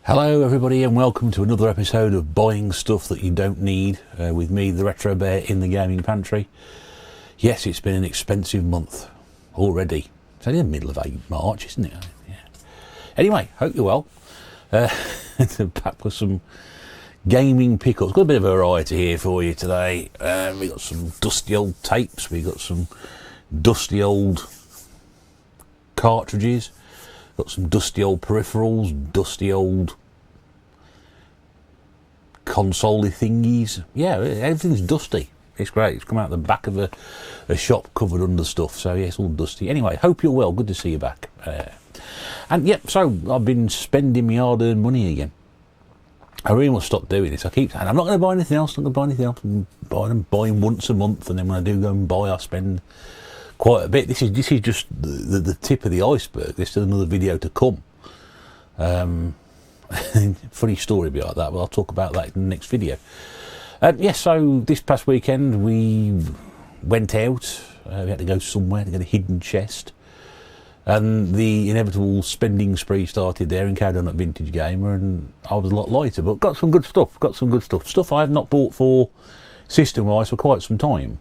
Hello everybody and welcome to another episode of Buying Stuff That You Don't Need with me, the Retro Bear, in the gaming pantry. Yes, it's been an expensive month already. It's only the middle of March, isn't it? Yeah. Anyway, hope you're well. Back with some gaming pickups. Got a bit of a variety here for you today. We got some dusty old tapes, we got some dusty old cartridges, got some dusty old peripherals, dusty old console-y thingies. Yeah, everything's dusty. It's great. It's come out the back of a shop covered under stuff. So yeah, it's all dusty. Anyway, hope you're well. Good to see you back. And yep, so I've been spending my hard-earned money again. I really must stop doing this. I keep saying I'm not going to buy anything else. I'm not going to buy anything else. I'm buying once a month, and then when I do go and buy, I spend quite a bit. This is just the tip of the iceberg. There's still another video to come. Funny story behind that, but I'll talk about that in the next video. Yes, so this past weekend we went out. We had to go somewhere to get a hidden chest, and the inevitable spending spree started there and carried on at Vintage Gamer, and I was a lot lighter, but got some good stuff. Stuff I have not bought for system-wise for quite some time.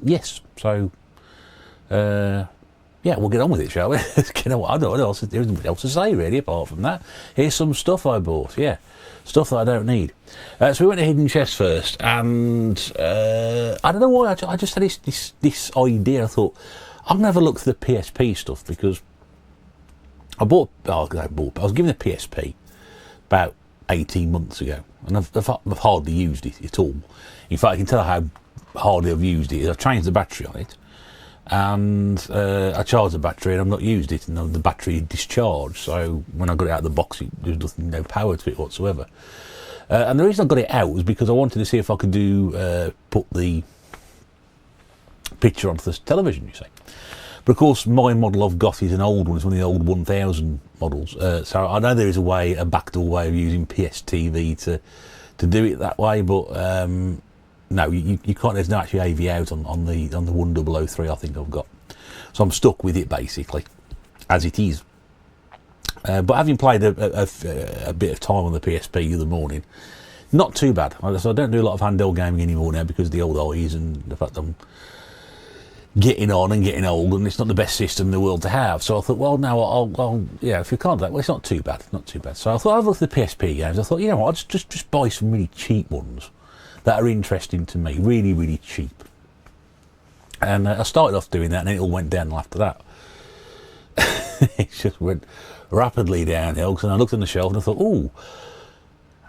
Yes, so yeah, we'll get on with it, shall we? I don't know what else. There isn't much else to say really apart from that. Here's some stuff I bought. Yeah, stuff that I don't need. So we went to Hidden Chest first, and I don't know why I just had this idea. I thought I'm gonna have a look through the PSP stuff, because I was given a PSP about 18 months ago, and I've hardly used it at all. In fact, I can tell how hardly I've used it. I've changed the battery on it, and I charged the battery and I've not used it, and the battery discharged. So when I got it out of the box, there was no power to it whatsoever. And the reason I got it out was because I wanted to see if I could put the picture onto the television, you see. But of course, my model I've got is an old one. It's one of the old 1000 models. So I know there is a backdoor way of using PSTV to do it that way, but no, you can't. There's no actually AV out on the 1003 I think I've got. So I'm stuck with it basically as it is. But having played a bit of time on the PSP the other morning, not too bad. So I don't do a lot of handheld gaming anymore now because of the old eyes and the fact I'm getting on and getting old, and it's not the best system in the world to have. So I thought, well, no, I'll yeah, if you can't do that, well, it's not too bad. So I thought I've looked at the PSP games. I thought, you know what, I'll just buy some really cheap ones that are interesting to me, really, really cheap. And I started off doing that, and then it all went downhill after that. It just went rapidly downhill, because I looked on the shelf and I thought, oh,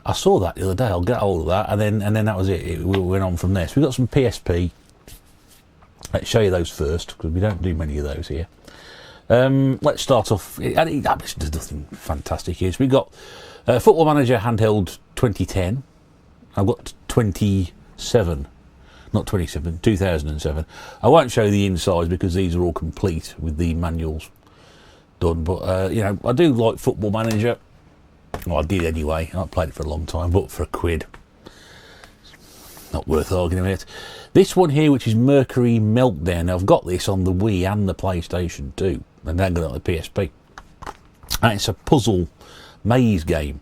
I saw that the other day, I'll get hold of that, and then that was it. We went on from there. So we've got some PSP. Let's show you those first, because we don't do many of those here. Let's start off, there's nothing fantastic here. So we've got Football Manager Handheld 2010. I've got 2007. I won't show the insides because these are all complete with the manuals done, but you know, I do like Football Manager. Well, I did anyway. I played it for a long time, but for £1, not worth arguing about. This one here, which is Mercury Meltdown. Now, I've got this on the Wii and the PlayStation 2, and then got it on the PSP. And it's a puzzle maze game.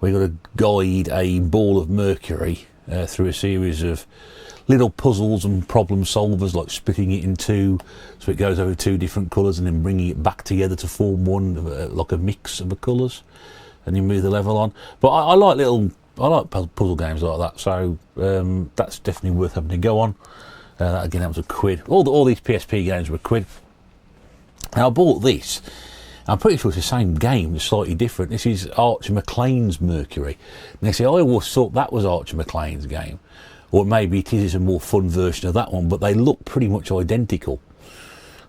We've got to guide a ball of mercury through a series of little puzzles and problem solvers, like splitting it in two so it goes over two different colours, and then bringing it back together to form one, like a mix of the colours, and you move the level on. But I like puzzle games like that, so that's definitely worth having to go on. That again, that was £1. All these PSP games were £1. Now I bought this. I'm pretty sure it's the same game, it's slightly different. This is Archer McLean's Mercury. And they say, I always thought that was Archer McLean's game. Or maybe it is a more fun version of that one, but they look pretty much identical.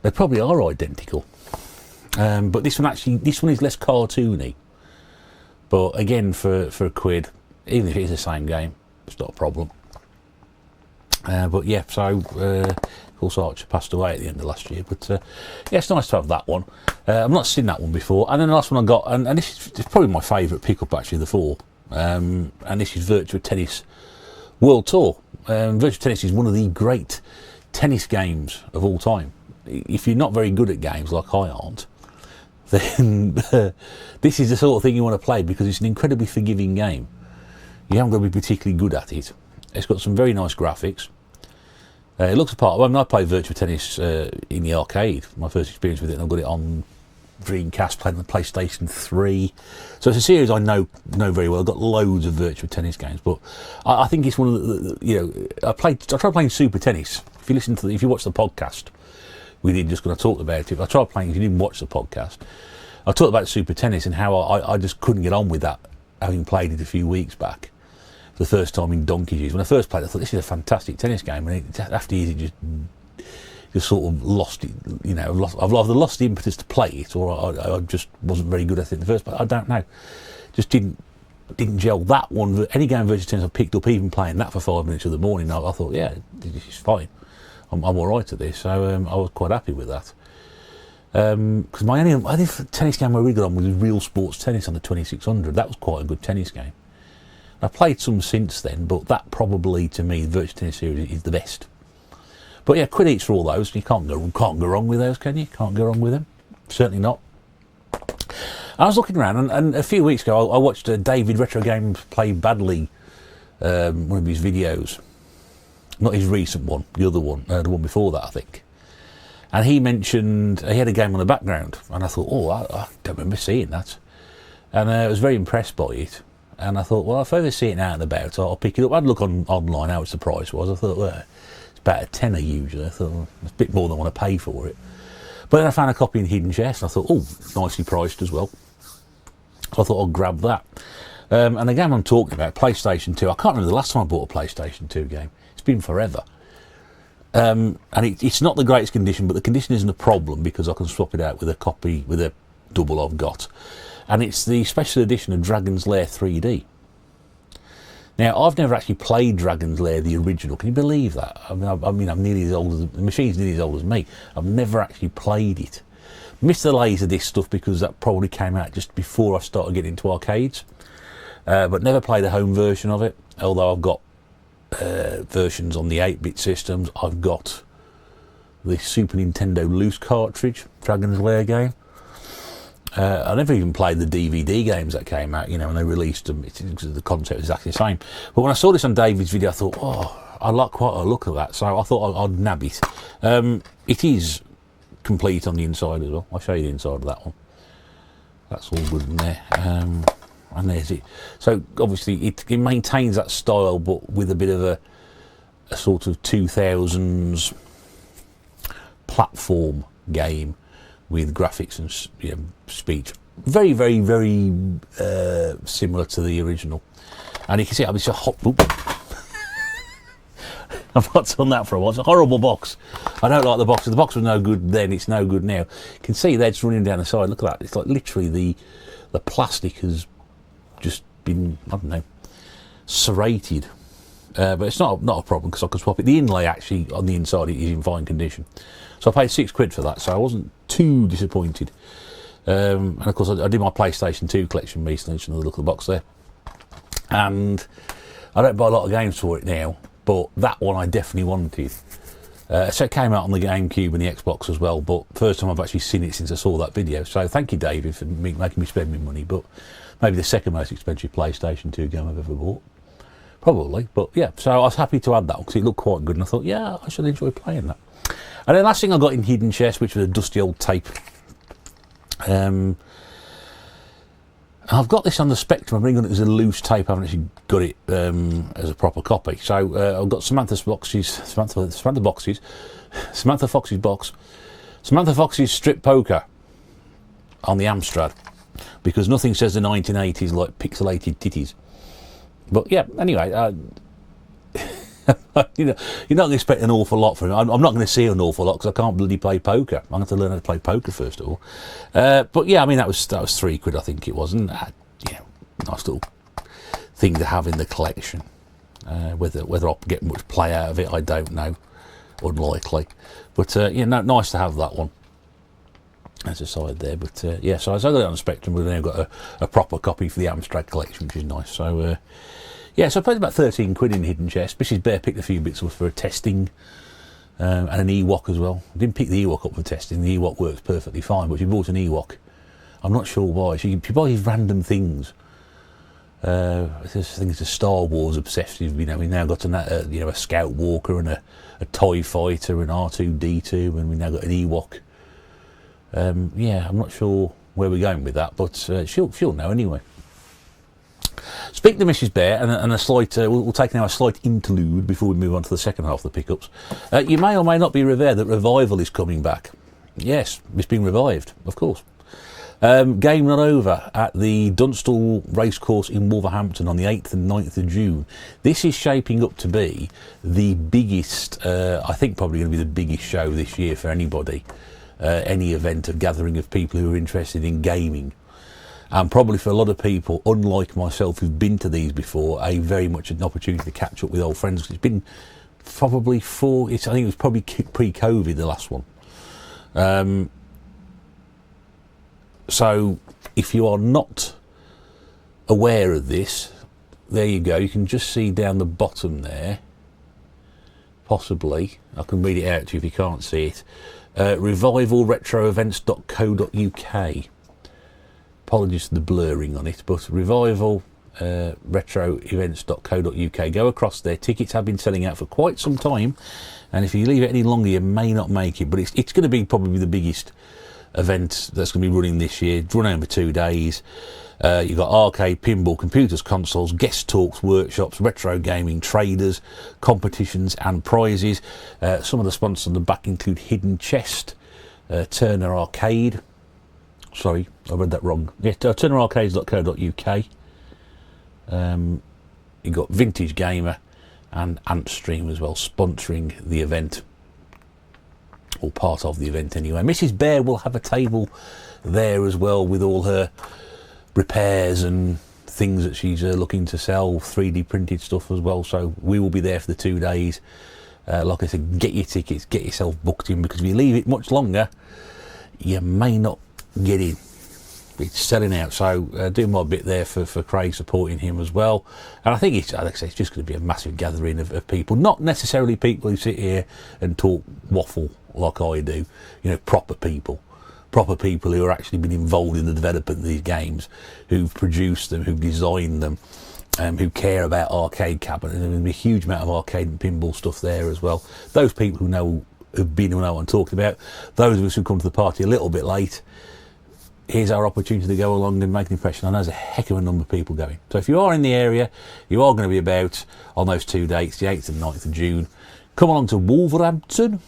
They probably are identical. But this one is less cartoony. But again, for £1, even if it is the same game, it's not a problem. But yeah, so of course Archer passed away at the end of last year, but yeah, it's nice to have that one. I've not seen that one before. And then the last one I got, and this is probably my favourite pickup actually, the 4, and this is Virtua Tennis World Tour. Virtua Tennis is one of the great tennis games of all time. If you're not very good at games like I aren't, then this is the sort of thing you want to play, because it's an incredibly forgiving game. You haven't got to be particularly good at it. It's got some very nice graphics. It looks apart. Well, I played Virtua Tennis in the arcade, my first experience with it, and I've got it on Dreamcast, played on the PlayStation 3. So it's a series I know very well. I've got loads of Virtua Tennis games, but I think it's one of the I tried playing Super Tennis. If you watch the podcast, we did just going to talk about it. I tried playing. If you didn't watch the podcast, I talked about Super Tennis and how I just couldn't get on with that, having played it a few weeks back. The first time in donkey's years. When I first played it, I thought this is a fantastic tennis game, and after years it just sort of lost it. I've either lost the impetus to play it, or I just wasn't very good at it in the first place. I don't know. Just didn't gel. That one, any game of Virtua Tennis I picked up, even playing that for 5 minutes of the morning, I thought, yeah, this is fine. I'm all right at this. So I was quite happy with that. Because my only tennis game I really got on was Real Sports Tennis on the 2600. That was quite a good tennis game. I've played some since then, but that probably, to me, the Virtua Tennis series is the best. But yeah, quid eats for all those. You can't go wrong with those, can you? Can't go wrong with them. Certainly not. I was looking around, and a few weeks ago, I watched David Retro Games play badly, one of his videos. Not his recent one, the other one, the one before that, I think. And he mentioned he had a game on the background, and I thought, I don't remember seeing that. And I was very impressed by it. And I thought, well, if I ever see it out and about, I'll pick it up. I'd look online how much the price was. I thought, well, it's about a tenner usually. I thought, well, it's a bit more than I want to pay for it. But then I found a copy in Hidden Chest, and I thought, nicely priced as well. So I thought I'll grab that. And the game I'm talking about, PlayStation 2, I can't remember the last time I bought a PlayStation 2 game. It's been forever. And it's not the greatest condition, but the condition isn't a problem, because I can swap it out with a double I've got. And it's the special edition of Dragon's Lair 3D. Now, I've never actually played Dragon's Lair, the original. Can you believe that? I mean, I'm nearly as old as the machine's nearly as old as me. I've never actually played it. Missed the Laserdisc stuff because that probably came out just before I started getting into arcades. But never played a home version of it. Although I've got versions on the 8-bit systems. I've got the Super Nintendo loose cartridge, Dragon's Lair game. I never even played the DVD games that came out, when they released them. The concept is exactly the same. But when I saw this on David's video, I thought, I like quite a look of that. So I thought I'd nab it. It is complete on the inside as well. I'll show you the inside of that one. That's all good in there. And there's it. So obviously it maintains that style, but with a bit of a sort of 2000s platform game, with graphics and speech, very, very, very similar to the original. And you can see it's a hot. I've not done that for a while. It's a horrible box. I don't like the box. The box was no good then. It's no good now. You can see they're just running down the side. Look at that. It's like literally the plastic has just been, I don't know, serrated. But it's not a problem, because I can swap it. The inlay actually on the inside is in fine condition. So I paid £6 for that, so I wasn't too disappointed. And of course I did my PlayStation 2 collection recently. Just another look at the box there. And I don't buy a lot of games for it now, but that one I definitely wanted. So it came out on the GameCube and the Xbox as well, but first time I've actually seen it since I saw that video. So thank you, David, for making me spend my money. But maybe the second most expensive PlayStation 2 game I've ever bought. Probably, but yeah, so I was happy to add that one because it looked quite good, and I thought, yeah, I should enjoy playing that. And then last thing I got in Hidden Chest, which was a dusty old tape. I've got this on the Spectrum. I'm bringing it as a loose tape. I haven't actually got it as a proper copy. So I've got Samantha Fox's box, Samantha Fox's Strip Poker on the Amstrad, because nothing says the 1980s like pixelated titties. But yeah, anyway, you're not going to expect an awful lot from it. I'm not going to see an awful lot because I can't bloody play poker. I'm going to have to learn how to play poker first of all. But yeah, I mean that was £3, I think it was, and nice little thing to have in the collection. Whether I'll get much play out of it, I don't know. Unlikely, but nice to have that one. As a side there, but yeah, so I got it on the Spectrum. We've now got a proper copy for the Amstrad collection, which is nice. So yeah, so I paid about £13 in Hidden Chest. Mrs. Bear picked a few bits up for a testing, and an Ewok as well. I didn't pick the Ewok up for testing. The Ewok works perfectly fine, but she bought an Ewok I'm not sure why. She buys random things. I think it's a Star Wars obsessive. You know, we now got a Scout Walker and a TIE Fighter and R2D2, and we now got an Ewok. Yeah, I'm not sure where we're going with that, but she'll know anyway. Speaking of Mrs. Bear, and a slight, we'll take now a slight interlude before we move on to the second half of the pickups. You may or may not be aware that Revival is coming back. Yes, it's been revived, of course. Game run over at the Dunstall Racecourse in Wolverhampton on the 8th and 9th of June. This is shaping up to be the biggest, I think probably going to be the biggest show this year for anybody. Any event, a gathering of people who are interested in gaming. And probably for a lot of people, unlike myself who've been to these before, very much an opportunity to catch up with old friends. It's been probably I think it was probably pre-COVID, the last one. So if you are not aware of this, there you go. You can just see down the bottom there, possibly. I can read it out to you if you can't see it. Revivalretroevents.co.uk. Apologies for the blurring on it, but revivalretroevents.co.uk. Go across there. Tickets have been selling out for quite some time, and if you leave it any longer, you may not make it. But it's going to be probably the biggest event that's going to be running this year. It's run over 2 days. You've got arcade, pinball, computers, consoles, guest talks, workshops, retro gaming, traders, competitions and prizes. Some of the sponsors on the back include Hidden Chest, Turner Arcade. Sorry, I read that wrong. Yeah, turnerarcades.co.uk. You've got Vintage Gamer and Antstream as well, sponsoring the event. Or part of the event anyway. Mrs. Bear will have a table there as well with all her repairs and things that she's looking to sell, 3D printed stuff as well. So we will be there for the 2 days. Like I said, get your tickets, get yourself booked in, because if you leave it much longer, you may not get in. It's selling out, so doing my bit there for Craig, supporting him as well. And I think it's just going to be a massive gathering of people, not necessarily people who sit here and talk waffle like I do, you know, proper people who are actually been involved in the development of these games, who've produced them, who've designed them, who care about arcade cabinets. There's going to be a huge amount of arcade and pinball stuff there as well. Those people who know, who've been, who know what I'm talking about. Those of us who come to the party a little bit late, here's our opportunity to go along and make an impression. I know there's a heck of a number of people going. So if you are in the area, you are going to be about on those 2 dates, the 8th and 9th of June. Come along to Wolverhampton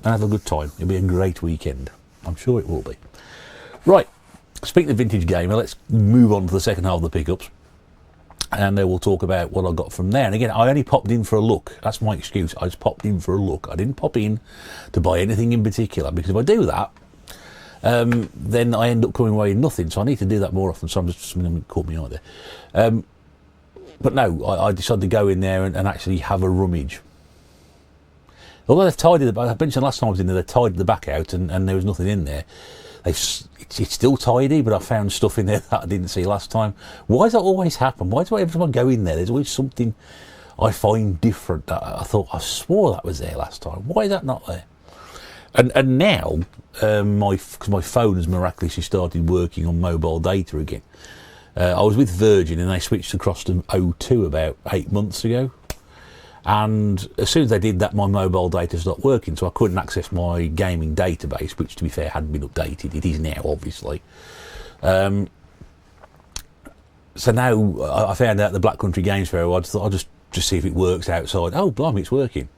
and have a good time. It'll be a great weekend. I'm sure it will be. Right, speaking of Vintage Gamer, let's move on to the second half of the pickups. And then we'll talk about what I got from there. And again, I only popped in for a look. That's my excuse. I just popped in for a look. I didn't pop in to buy anything in particular, because if I do that, then I end up coming away with nothing. So I need to do that more often. So I'm just something that caught me out there. But no, I decided to go in there and actually have a rummage. Although they've tidied the back, I mentioned last time I was in there, they tidied the back out and there was nothing in there. It's still tidy, but I found stuff in there that I didn't see last time. Why does that always happen? Why do every time I go in there, there's always something I find different that I thought, I swore that was there last time. Why is that not there? And now, because my phone has miraculously started working on mobile data again. I was with Virgin and they switched across to O2 about 8 months ago. And as soon as they did that, my mobile data stopped working, so I couldn't access my gaming database, which, to be fair, hadn't been updated. It is now, obviously. So now I found out the Black Country Games Fair. I just thought I'll just see if it works outside. Oh, blimey, it's working.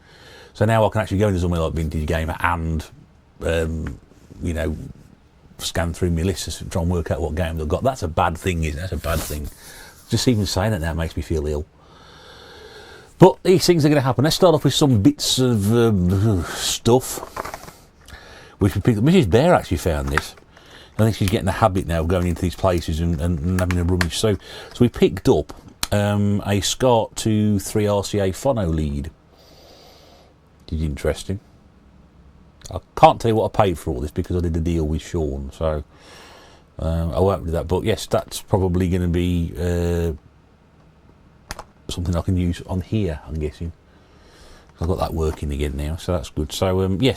So now I can actually go into somewhere like Vintage Gamer and, you know, scan through my lists to try and work out what games I've got. That's a bad thing, isn't it? That's a bad thing. Just even saying it now makes me feel ill. But these things are going to happen. Let's start off with some bits of stuff. Which we picked up. Mrs. Bear actually found this. I think she's getting the habit now of going into these places and having a rummage. So we picked up a SCART 2 3 RCA phono lead. It's interesting. I can't tell you what I paid for all this because I did a deal with Sean. So I won't do that. But yes, that's probably going to be something I can use on here, I'm guessing. I've got that working again now, so that's good. So yeah,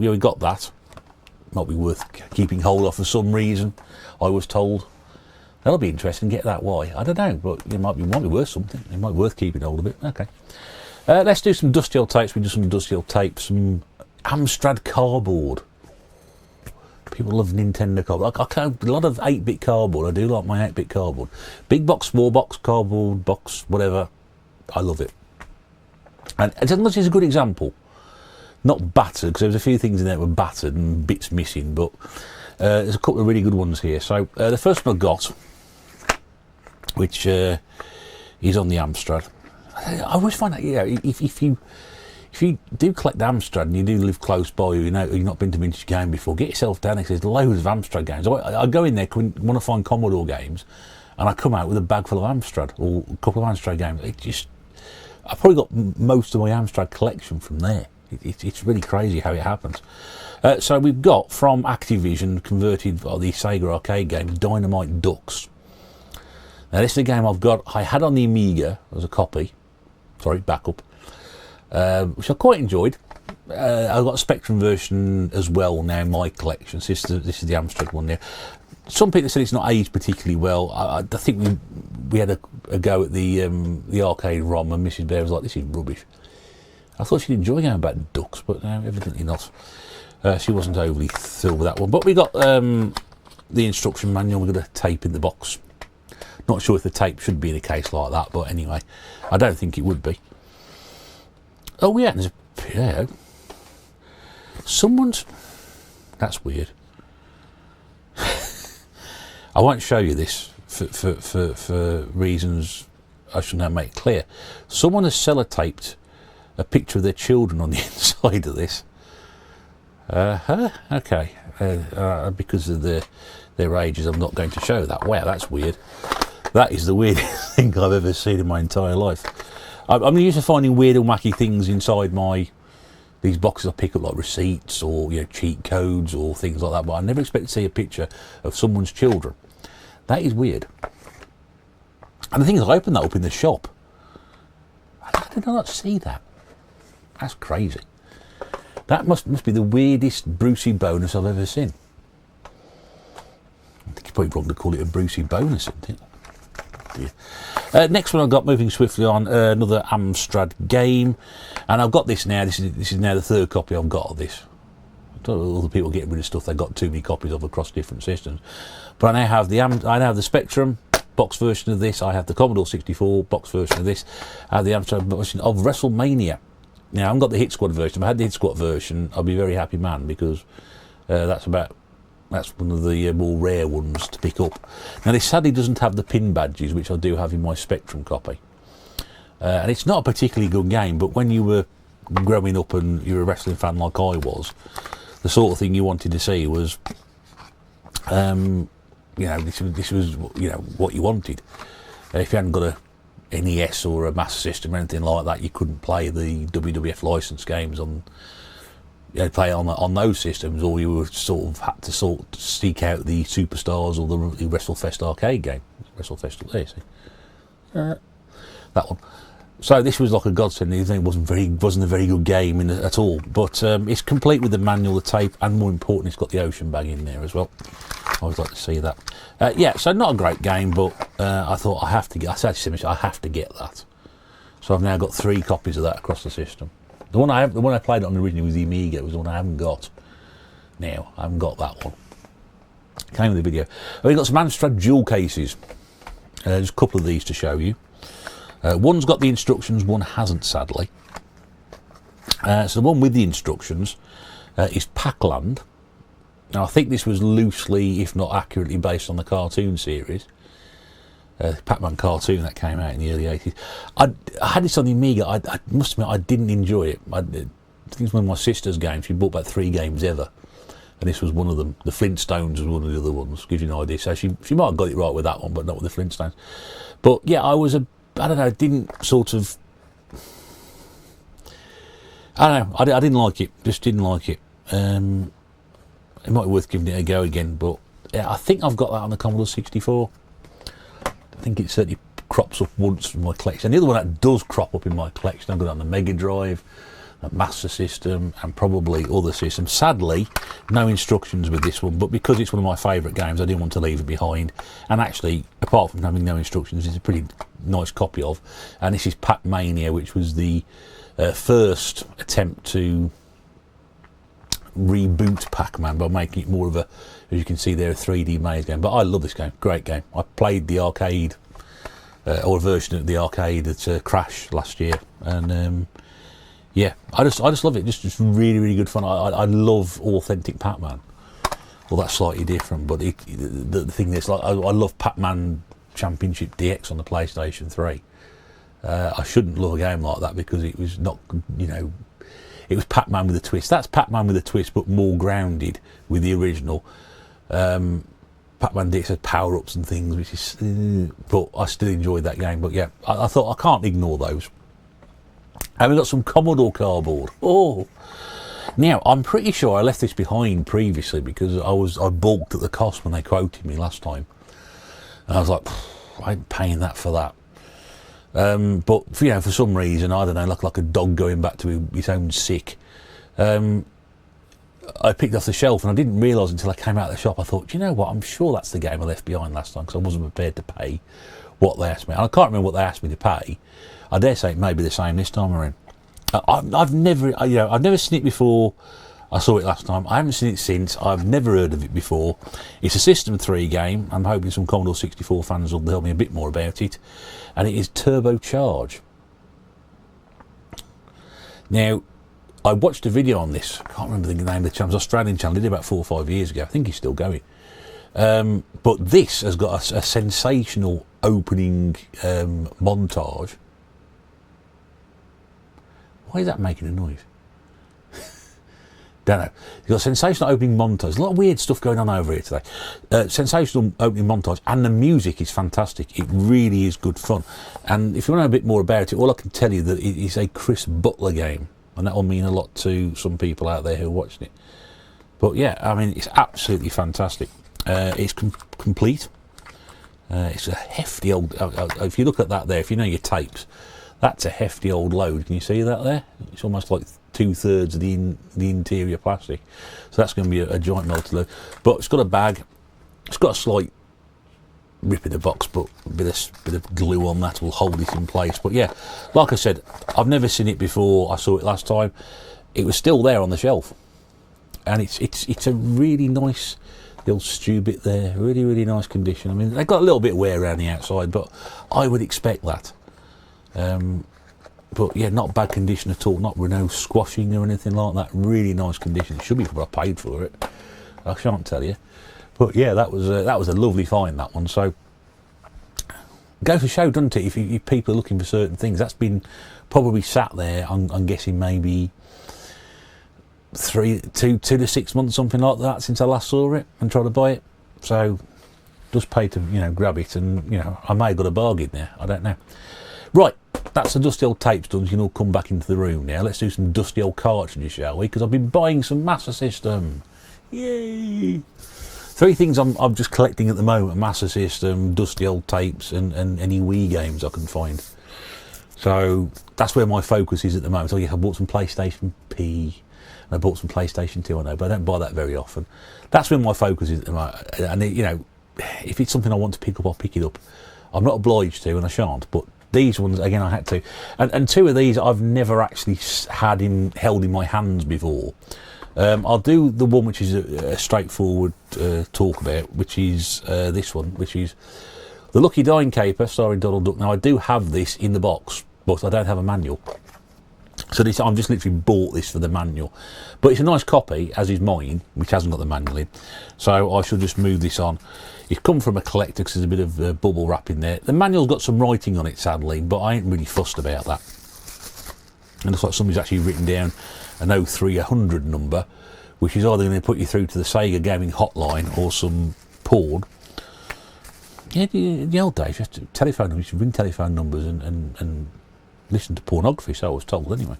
we got that. Might be worth keeping hold of for some reason, I was told. That'll be interesting, get that why. I don't know, but it might be worth something. It might be worth keeping hold of it. Okay. Let's do some dusty old tapes. We do some dusty old tapes, some Amstrad cardboard. People love Nintendo cardboard. I can't, a lot of 8-bit cardboard. I do like my 8-bit cardboard. Big box, small box, cardboard box, whatever. I love it. And as long as it's a good example, not battered, because there was a few things in there that were battered and bits missing, but there's a couple of really good ones here. So the first one I got, which is on the Amstrad. I always find that, you know, if you do collect Amstrad and you do live close by, you know, you've not been to Vintage Game before, get yourself down there, 'cause there's loads of Amstrad games. I go in there, want to find Commodore games, and I come out with a bag full of Amstrad, or a couple of Amstrad games. I've probably got most of my Amstrad collection from there. It's really crazy how it happens. So we've got, from Activision, converted by the Sega arcade game, Dynamite Ducks. Now this is a game I had on the Amiga as a copy, backup, which I quite enjoyed. I've got a Spectrum version as well now in my collection. So this is the Amstrad one there. Some people said it's not aged particularly well. I think we had a go at the arcade ROM, and Mrs. Bear was like, "This is rubbish." I thought she'd enjoy going about ducks, but no, evidently not. She wasn't overly thrilled with that one. But we got the instruction manual. We've got a tape in the box. Not sure if the tape should be in a case like that, but anyway, I don't think it would be. Oh yeah, there's someone's. That's weird. I won't show you this for reasons I should now make clear. Someone has sellotaped a picture of their children on the inside of this. Okay. Because of their ages, I'm not going to show that. Wow, that's weird. That is the weirdest thing I've ever seen in my entire life. I'm used to finding weird and wacky things inside these boxes I pick up, like receipts or, you know, cheat codes or things like that, but I never expect to see a picture of someone's children. That is weird. And the thing is, I opened that up in the shop. I did not see that. That's crazy. That must be the weirdest Brucey bonus I've ever seen. I think it's probably wrong to call it a Brucey bonus, isn't it? Yeah. Next one I've got, moving swiftly on, another Amstrad game, and I've got this now. This is now the third copy I've got of this. I don't know, other people getting rid of stuff they've got too many copies of across different systems, but I now have the Spectrum box version of this. I have the Commodore 64 box version of this. I have the Amstrad version of WrestleMania. Now I haven't got the Hit Squad version. If I had the Hit Squad version, I'd be a very happy man, because that's one of the more rare ones to pick up. Now this sadly doesn't have the pin badges, which I do have in my Spectrum copy. And it's not a particularly good game, but when you were growing up and you were a wrestling fan like I was, the sort of thing you wanted to see was, you know, this was, you know, what you wanted. If you hadn't got a NES or a Master System or anything like that, you couldn't play the WWF licensed games on. You know, play on those systems, or you were had to seek out the Superstars or the WrestleFest arcade game. WrestleFest, there, see, that one. So this was like a godsend. It wasn't a very good game at all, but it's complete with the manual, the tape, and more important, it's got the ocean bag in there as well. I always like to see that. Yeah, so not a great game, but I thought I have to get that. So I've now got 3 copies of that across the system. The one I played it on originally was the Amiga. Was the one I haven't got now. I haven't got that one. Came with the video. We've got some Amstrad jewel cases. There's a couple of these to show you. One's got the instructions, one hasn't, sadly. So the one with the instructions is Pac-Land. Now I think this was loosely, if not accurately, based on the cartoon series. Pac-Man cartoon that came out in the early 80s. I had this on the Amiga. I must admit I didn't enjoy it. I think it's one of my sister's games. She bought about 3 games ever, and this was one of them. The Flintstones was one of the other ones. Gives you an idea. So she might have got it right with that one, but not with the Flintstones. But yeah, I don't know, didn't sort of. I don't know. I didn't like it. Just didn't like it. It might be worth giving it a go again. But yeah, I think I've got that on the Commodore 64. I think it certainly crops up once in my collection. And the other one that does crop up in my collection, I've got it on the Mega Drive, Master System, and probably other systems. Sadly, no instructions with this one, but because it's one of my favourite games, I didn't want to leave it behind. And actually, apart from having no instructions, it's a pretty nice copy of. And this is Pac-Mania, which was the first attempt to reboot Pac-Man by making it more of a, as you can see there, a 3D maze game. But I love this game, great game. I played the arcade, or a version of the arcade at Crash last year, and yeah, I just love it. Just really, really good fun. I love authentic Pac-Man. Well, that's slightly different, but the thing is, like, I love Pac-Man Championship DX on the PlayStation 3. I shouldn't love a game like that because it was not, you know, it was Pac-Man with a twist. That's Pac-Man with a twist, but more grounded with the original. Pac-Man DX had power-ups and things, which is, but I still enjoyed that game. But yeah, I thought I can't ignore those. And we got some Commodore cardboard. Oh, now I'm pretty sure I left this behind previously because I balked at the cost when they quoted me last time, and I was like, I ain't paying that for that. But you know, for some reason, I don't know, like a dog going back to his own sick. I picked off the shelf and I didn't realise until I came out of the shop. I thought, do you know what? I'm sure that's the game I left behind last time because I wasn't prepared to pay what they asked me. And I can't remember what they asked me to pay. I dare say it may be the same this time around. I've never seen it before. I saw it last time. I haven't seen it since. I've never heard of it before. It's a System 3 game. I'm hoping some Commodore 64 fans will tell me a bit more about it. And it is Turbo Charge. Now, I watched a video on this. I can't remember the name of the channel. It was an Australian channel. They did it about 4 or 5 years ago. I think he's still going. But this has got a sensational opening montage. Why is that making a noise? Don't know. You've got a sensational opening montage. A lot of weird stuff going on over here today. Sensational opening montage, and the music is fantastic. It really is good fun. And if you want to know a bit more about it, all I can tell you that it is a Chris Butler game, and that will mean a lot to some people out there who are watching it. But yeah, I mean, it's absolutely fantastic. It's complete. It's a hefty old. If you look at that there, if you know your tapes, that's a hefty old load. Can you see that there? It's almost like 2/3 of the interior plastic. So that's going to be a giant multi-load. But it's got a bag. It's got a slight rip in the box, but a bit of glue on that will hold it in place. But yeah, like I said, I've never seen it before. I saw it last time. It was still there on the shelf, and it's a really nice little stew bit there. Really, really nice condition. I mean, they've got a little bit of wear around the outside, but I would expect that. But yeah, not bad condition at all. Not no squashing or anything like that. Really nice condition. It should be what I paid for it. I shan't tell you. But yeah, that was a lovely find, that one. So goes to show, doesn't it? If people are looking for certain things, that's been probably sat there. I'm guessing maybe 2 to 6 months, something like that, since I last saw it and tried to buy it. So just pay to grab it, and I may have got a bargain there. I don't know. Right, that's the dusty old tapes done. You can all come back into the room now. Let's do some dusty old cartridges, shall we? Because I've been buying some Master System. Yay! 3 things I'm just collecting at the moment: Master System, dusty old tapes, and any Wii games I can find. So that's where my focus is at the moment. So yeah, I bought some PlayStation P, and I bought some PlayStation 2, I know, but I don't buy that very often. That's where my focus is at the moment. And if it's something I want to pick up, I'll pick it up. I'm not obliged to, and I shan't, but these ones, again, I had to. And 2 of these I've never actually held in my hands before. I'll do the one which is a straightforward talk about, which is this one, which is the Lucky Dime Caper starring Donald Duck. Now, I do have this in the box, but I don't have a manual. So I'm just literally bought this for the manual. But it's a nice copy, as is mine, which hasn't got the manual in. So I shall just move this on. It's come from a collector because there's a bit of bubble wrap in there. The manual's got some writing on it, sadly, but I ain't really fussed about that. It looks like somebody's actually written down an 0300 number, which is either going to put you through to the Sega Gaming Hotline or some porn. Yeah, in the old days, you have to telephone numbers, you ring telephone numbers and listen to pornography, so I was told anyway.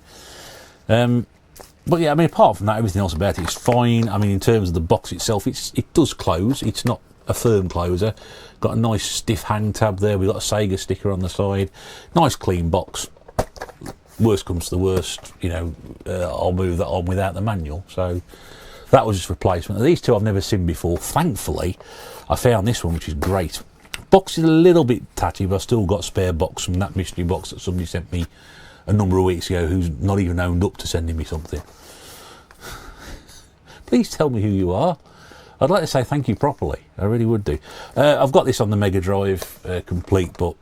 But yeah, I mean, apart from that, everything else about it is fine. I mean, in terms of the box itself, it does close. It's not a firm closer. Got a nice stiff hang tab there. We've got a Sega sticker on the side. Nice clean box. worst comes to the worst, you know, I'll move that on without the manual. So that was just replacement. These two I've never seen before. Thankfully, I found this one, which is great. Box is a little bit tatty, but I've still got a spare box from that mystery box that somebody sent me a number of weeks ago, who's not even owned up to sending me something. Please tell me who you are. I'd like to say thank you properly. I really would do. I've got this on the Mega Drive complete, but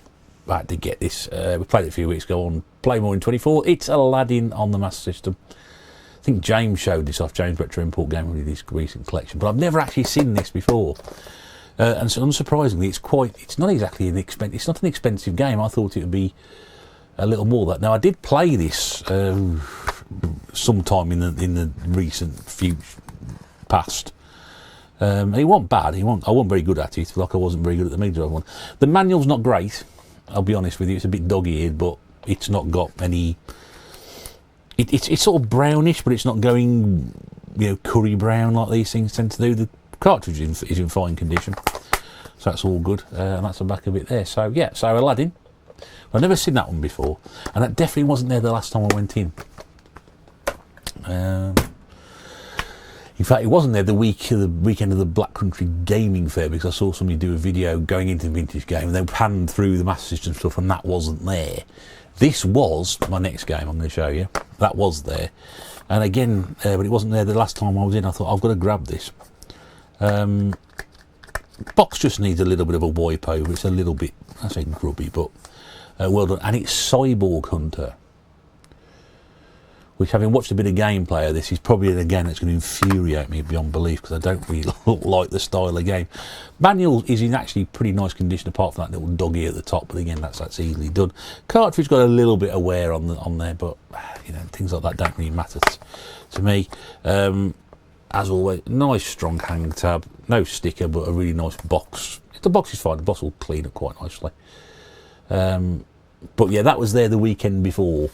I had to get this. We played it a few weeks ago on Playmore in 24. It's Aladdin on the Master System. I think James showed this off, James Retro Import Game, with his recent collection, but I've never actually seen this before. And so unsurprisingly, it's not exactly it's not an expensive game. I thought it would be a little more than that. Now, I did play this sometime in the recent past. It wasn't bad. I wasn't very good at it, like I wasn't very good at the Mega Drive one. The manual's not great, I'll be honest with you. It's a bit dog-eared, but it's not got any... It's sort of brownish, but it's not going, you know, curry brown like these things tend to do. The cartridge is in fine condition, so that's all good, and that's the back of it there. So yeah, so Aladdin. I've never seen that one before, and that definitely wasn't there the last time I went in. In fact, it wasn't there the weekend of the Black Country Gaming Fair, because I saw somebody do a video going into the vintage game and then panned through the Master System stuff, and that wasn't there. This was my next game I'm going to show you. That was there. And again, but it wasn't there the last time I was in. I thought, I've got to grab this. Box just needs a little bit of a wipe over. It's a little bit, I say grubby, but well done. And it's Cyborg Hunter, which, having watched a bit of gameplay of this, is probably, again, it's going to infuriate me beyond belief, because I don't really like the style of game. Manual is in actually pretty nice condition, apart from that little doggy at the top, but again, that's easily done. Cartridge got a little bit of wear on there, but you know, things like that don't really matter to me. As always, nice strong hang tab, no sticker, but a really nice box. The box is fine, the box will clean up quite nicely. But yeah, that was there the weekend before.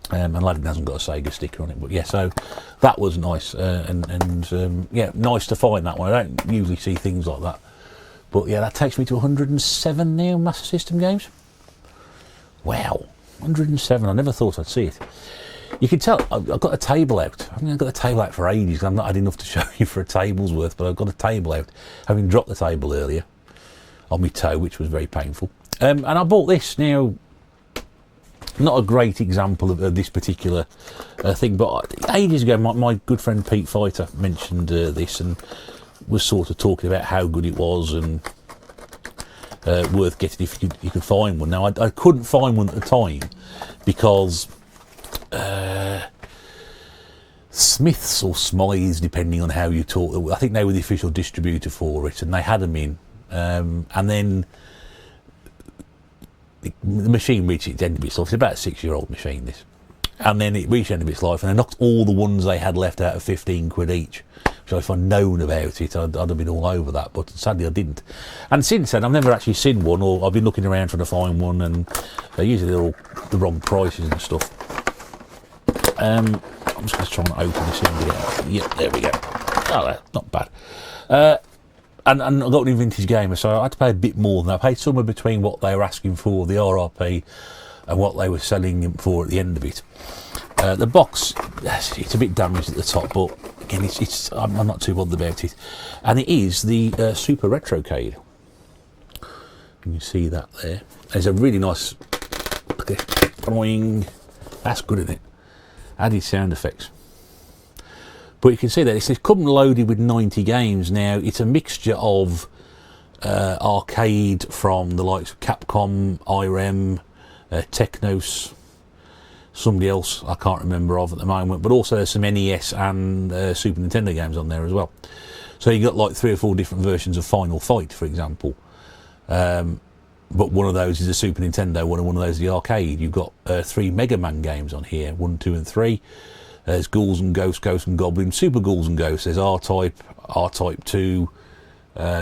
And Aladdin hasn't got a Sega sticker on it, but yeah, so that was nice, and yeah, nice to find that one. I don't usually see things like that, but yeah, that takes me to 107 now Master System games. Wow, 107! I never thought I'd see it. You can tell I've got a table out. I mean, I've got a table out for ages. I've not had enough to show you for a table's worth, but I've got a table out, having dropped the table earlier on my toe, which was very painful. And I bought this now. Not a great example of this particular thing, but ages ago my good friend Pete Fighter mentioned this and was sort of talking about how good it was and worth getting if you could find one. Now, I couldn't find one at the time because Smiths or Smythes, depending on how you talk, I think they were the official distributor for it, and they had them in, and then the machine reached its end of its life. It's about a 6-year-old machine, this, and then it reached the end of its life, and they knocked all the ones they had left out of 15 quid each. So if I'd known about it, I'd have been all over that, but sadly I didn't. And since then, I've never actually seen one, or I've been looking around trying to find one, and usually they're all the wrong prices and stuff. I'm just going to try and open this in again. Yep, there we go. Oh, not bad. And I got a vintage gamer, so I had to pay a bit more than that. I paid somewhere between what they were asking for, the RRP, and what they were selling them for at the end of it. The box, it's a bit damaged at the top, but again, I'm not too bothered about it. And it is the Super Retrocade. You can see that there. There's a really nice, look at it, boing. That's good, isn't it? Added sound effects. But you can see that it's come loaded with 90 games. Now, it's a mixture of arcade from the likes of Capcom, IREM, Technos, somebody else I can't remember of at the moment, but also there's some NES and Super Nintendo games on there as well. So you got like 3 or 4 different versions of Final Fight, for example. But one of those is a Super Nintendo one, and one of those is the arcade. You've got 3 Mega Man games on here, 1, 2 and 3. There's Ghouls and Ghosts, Ghosts and Goblins, Super Ghouls and Ghosts. There's R-Type, R-Type 2,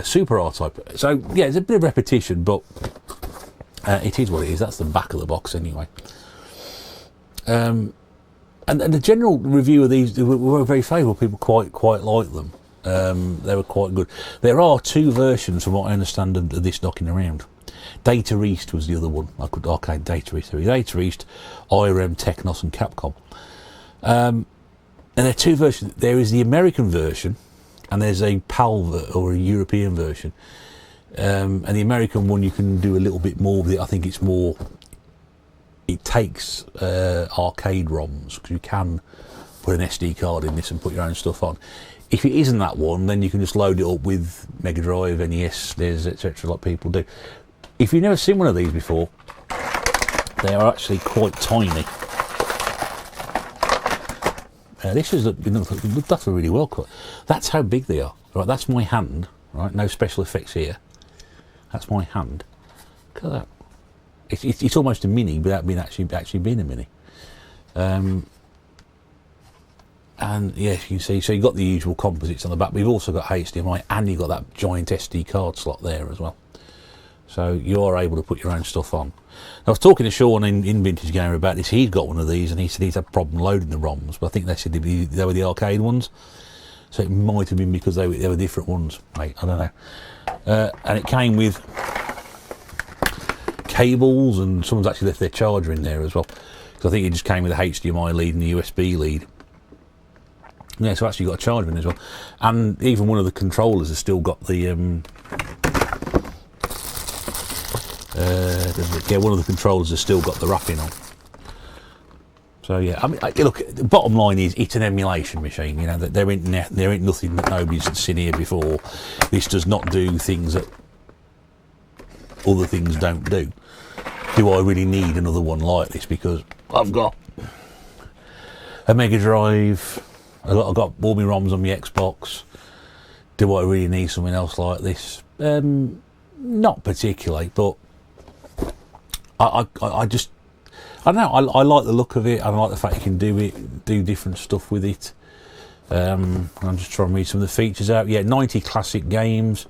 Super R-Type. So, yeah, it's a bit of repetition, but it is what it is. That's the back of the box anyway. And the general review of these were very favourable. People quite like them. They were quite good. There are 2 versions, from what I understand, of this knocking around. Data East was the other one. I could arcade Data East. Data East, IRM, Technos, and Capcom. And there are two versions. There is the American version, and there's a PAL or a European version. And the American one, you can do a little bit more with it. I think it's more. It takes arcade ROMs, because you can put an SD card in this and put your own stuff on. If it isn't that one, then you can just load it up with Mega Drive, NES, NES, etc., like people do. If you've never seen one of these before, they are actually quite tiny. This is that's really well cut. That's how big they are. Right, that's my hand. Right, no special effects here. That's my hand. Look at that. It's almost a mini without being actually being a mini. And yes, you can see, so you've got the usual composites on the back, but you've also got HDMI, and you've got that giant SD card slot there as well. So you are able to put your own stuff on. I was talking to Sean in Vintage Gamer about this. He'd got one of these, and he said he's had a problem loading the ROMs, but I think they said they were the arcade ones. So it might have been because they were different ones, mate. I don't know. And it came with cables, and someone's actually left their charger in there as well. Because I think it just came with a HDMI lead and the USB lead. Yeah, so actually got a charger in as well, and even one of the controllers has still got the one of the controllers has still got the wrapping on. So yeah, I mean, look, the bottom line is it's an emulation machine. You know, that there ain't nothing that nobody's seen here before. This does not do things that other things don't do. Do I really need another one like this? Because I've got a Mega Drive. I've got all my ROMs on my Xbox. Do I really need something else like this? Not particularly, but I don't know. I like the look of it. I like the fact you can do different stuff with it. I'm just trying to read some of the features out. Yeah, 90 classic games,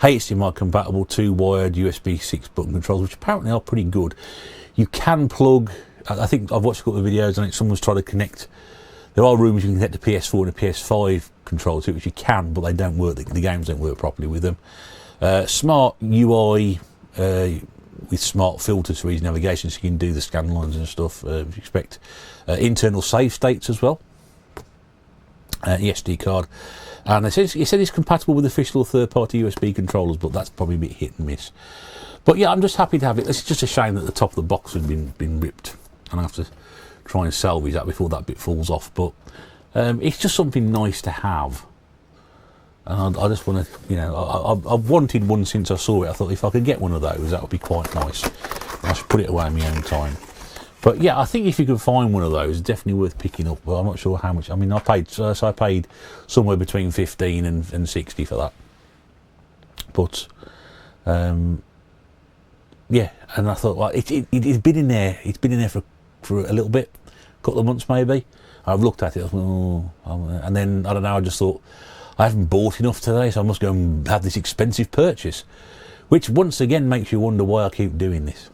HDMI compatible, 2-wired USB 6 button controls, which apparently are pretty good. You can plug. I think I've watched a couple of videos on it. Someone's tried to connect. There are rooms you can connect the PS4 and a PS5 controller to, which you can, but they don't work. The games don't work properly with them. Smart UI with smart filters for easy navigation, so you can do the scan lines and stuff. If you expect internal save states as well. The SD card, and it said it's compatible with official third-party USB controllers, but that's probably a bit hit and miss. But yeah, I'm just happy to have it. It's just a shame that the top of the box has been ripped, and I have to try and salvage that before that bit falls off. But it's just something nice to have, and I just want to, you know, I've wanted one since I saw it. I thought if I could get one of those, that would be quite nice. I should put it away in my own time. But yeah, I think if you can find one of those, it's definitely worth picking up. But I'm not sure how much. I mean, I paid somewhere between 15 and 60 for that. But yeah, and I thought, well, it's been in there. It's been in there for a little bit, a couple of months maybe. I've looked at it, and then I don't know. I just thought I haven't bought enough today, so I must go and have this expensive purchase, which once again makes you wonder why I keep doing this.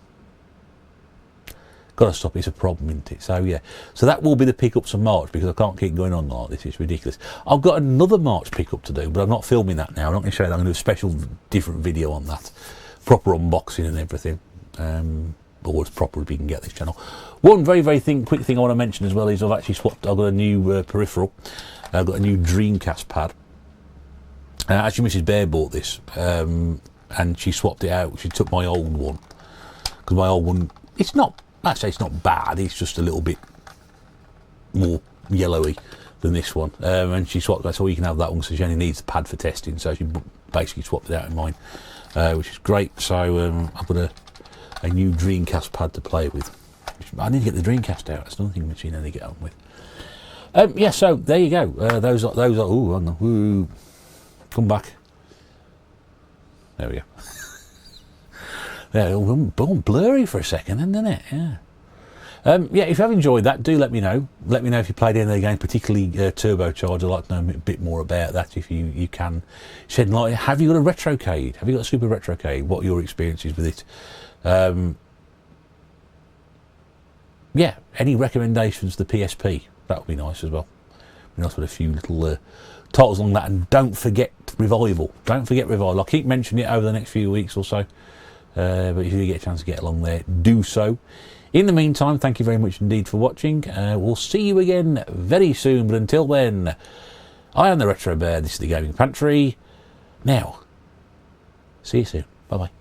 Got to stop. It's a problem, isn't it? So yeah, so that will be the pickups of March, because I can't keep going on like this. It's ridiculous. I've got another March pickup to do, but I'm not filming that now. I'm not going to show you that. I'm going to do a special different video on that, proper unboxing and everything. Or as proper as we can get this channel. One very quick thing I want to mention as well is I've actually swapped. I've got a new peripheral. I've got a new Dreamcast pad. Actually, Mrs. Bear bought this, and she swapped it out. She took my old one, because my old one, it's not bad. It's just a little bit more yellowy than this one. And she swapped that, so you can have that one. So she only needs the pad for testing. So she basically swapped it out in mine, which is great. So I've got a new Dreamcast pad to play with. I need to get the Dreamcast out. That's another thing machine I need to get on with. Yeah, so there you go. Those are. Ooh, come back. There we go. Yeah, it went blurry for a second, didn't it? Yeah. Yeah, if you have enjoyed that, do let me know. Let me know if you played any of the games, particularly Turbocharged. I'd like to know a bit more about that if you can shed light. Have you got a Retrocade? Have you got a Super Retrocade? What are your experiences with it? Yeah, any recommendations to the PSP? That would be nice as well. Be nice with a few little titles along that. And don't forget Revival. Don't forget Revival. I'll keep mentioning it over the next few weeks or so. but if you get a chance to get along there, do so. In the meantime, thank you very much indeed for watching. We'll see you again very soon, but until then, I am the Retro Bear, this is the Gaming Pantry. Now, see you soon. Bye-bye.